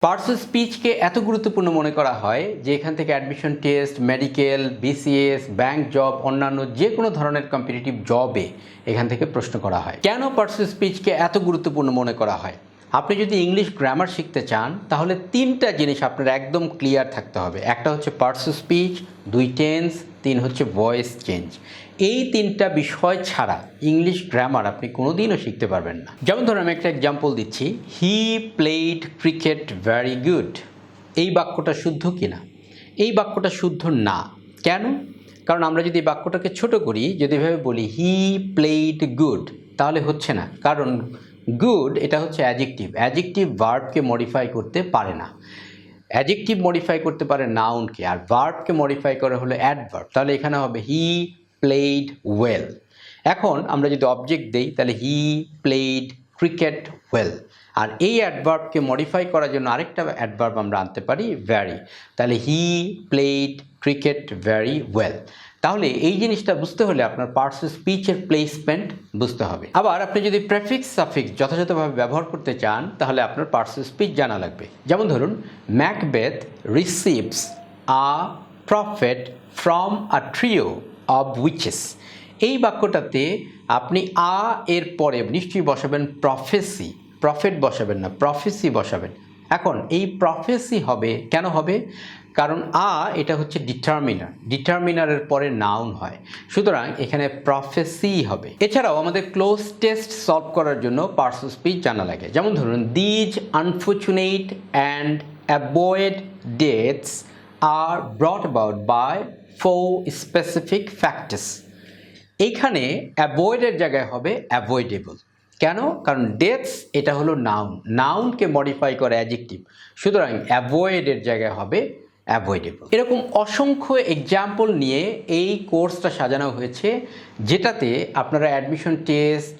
Parts of স্পিচকে এত গুরুত্বপূর্ণ মনে করা হয় যে এখান থেকে admission test, medical, BCS, bank job, অন্যান্য যে কোনো ধরনের কম্পিটিটিভ জবে এখান থেকে প্রশ্ন করা হয়। কেন পার্টস অফ স্পিচকে এত গুরুত্বপূর্ণ মনে করা হয়? আপনি যদি ইংলিশ গ্রামার শিখতে চান তাহলে তিনটা জিনিস আপনার একদম ক্লিয়ার থাকতে হবে। একটা হচ্ছে পার্টস অফ স্পিচ, 2 টেন্স, 3 হচ্ছে ভয়েস চেঞ্জ। এই তিনটা বিষয় ছাড়া ইংলিশ গ্রামার আপনি কোনোদিনও শিখতে পারবেন না। যেমন ধরুন আমি একটা এক্সাম্পল দিচ্ছি, he played cricket very good. এই বাক্যটা শুদ্ধ কিনা? এই বাক্যটা শুদ্ধ না। কেন? কারণ আমরা যদি বাক্যটাকে ছোট করি, যদি এভাবে বলি হি প্লেড গুড, তাহলে হচ্ছে না। কারণ গুড এটা হচ্ছে অ্যাডজেক্টিভ, অ্যাডজেক্টিভ ভার্বকে মডিফাই করতে পারে না। অ্যাডজেক্টিভ মডিফাই করতে পারে নাউনকে, আর ভার্বকে মডিফাই করা হলো অ্যাডভার্ব। তাহলে এখানে হবে হি প্লেড ওয়েল। এখন আমরা যদি অবজেক্ট দেই তাহলে হি প্লেড ক্রিকেট ওয়েল। আর এই অ্যাডভার্বকে মডিফাই করার জন্য আরেকটা অ্যাডভার্ব আমরা আনতে পারি ভ্যারি। তাহলে he played cricket very well. তাহলে এই জিনিসটা বুঝতে হলে আপনার পার্টস অফ স্পিচের প্লেসমেন্ট বুঝতে হবে। আবার আপনি যদি প্রেফিক্স সাফিক্স যথাযথভাবে ব্যবহার করতে চান তাহলে আপনার পার্টস অফ স্পিচ জানা লাগবে। যেমন ধরুন Macbeth receives a prophet from a trio of witches. এই বাক্যটাতে আপনি আ এর পরে নিশ্চয়ই বসাবেন প্রফেসি, প্রফেট বসাবেন না, প্রফেসি বসাবেন। এখন এই প্রফেসি হবে কেন হবে? কারণ আ এটা হচ্ছে ডিটারমিনার, ডিটারমিনারের পরে নাউন হয়, সুতরাং এখানে প্রফেসি হবে। এছাড়াও আমাদের ক্লোজ টেস্ট সলভ করার জন্য পার্টস অফ স্পিচ জানা লাগে। যেমন ধরুন these unfortunate and avoid deaths are brought about by 4 specific factors. এইখানে অ্যাভয়েডের জায়গায় হবে অ্যাভয়েডেবল। কেন? কারণ ডেথস এটা হলো নাউন, নাউনকে মডিফাই করে অ্যাডজেক্টিভ, সুতরাং অ্যাভয়েডের জায়গায় হবে অ্যাভয়েডেবল। এরকম অসংখ্য এক্সাম্পল নিয়ে এই কোর্সটা সাজানো হয়েছে, যেটাতে আপনারা অ্যাডমিশন টেস্ট,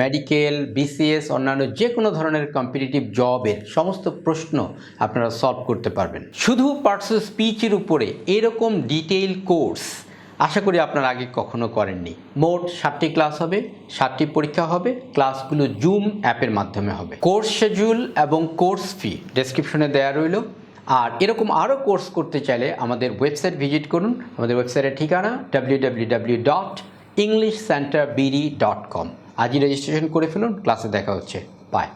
মেডিকেল, বিসিএস, অন্যান্য যে কোনো ধরনের কম্পিটিটিভ জবের সমস্ত প্রশ্ন আপনারা সলভ করতে পারবেন। শুধু পার্টস অফ স্পিচের উপরে এরকম ডিটেইল কোর্স আশা করি আপনারা আগে কখনো করেননি। মোট 7টি ক্লাস হবে, 7টি পরীক্ষা হবে, ক্লাসগুলো জুম অ্যাপের মাধ্যমে হবে। কোর্স শিডিউল এবং কোর্স ফি ডেসক্রিপশনে দেওয়া রইল। আর এরকম আরও কোর্স করতে চাইলে আমাদের ওয়েবসাইট ভিজিট করুন। আমাদের ওয়েবসাইটের ঠিকানা www.englishcenterbd.com। আজই রেজিস্ট্রেশন করে ফেলুন। ক্লাসে দেখা হচ্ছে। বাই।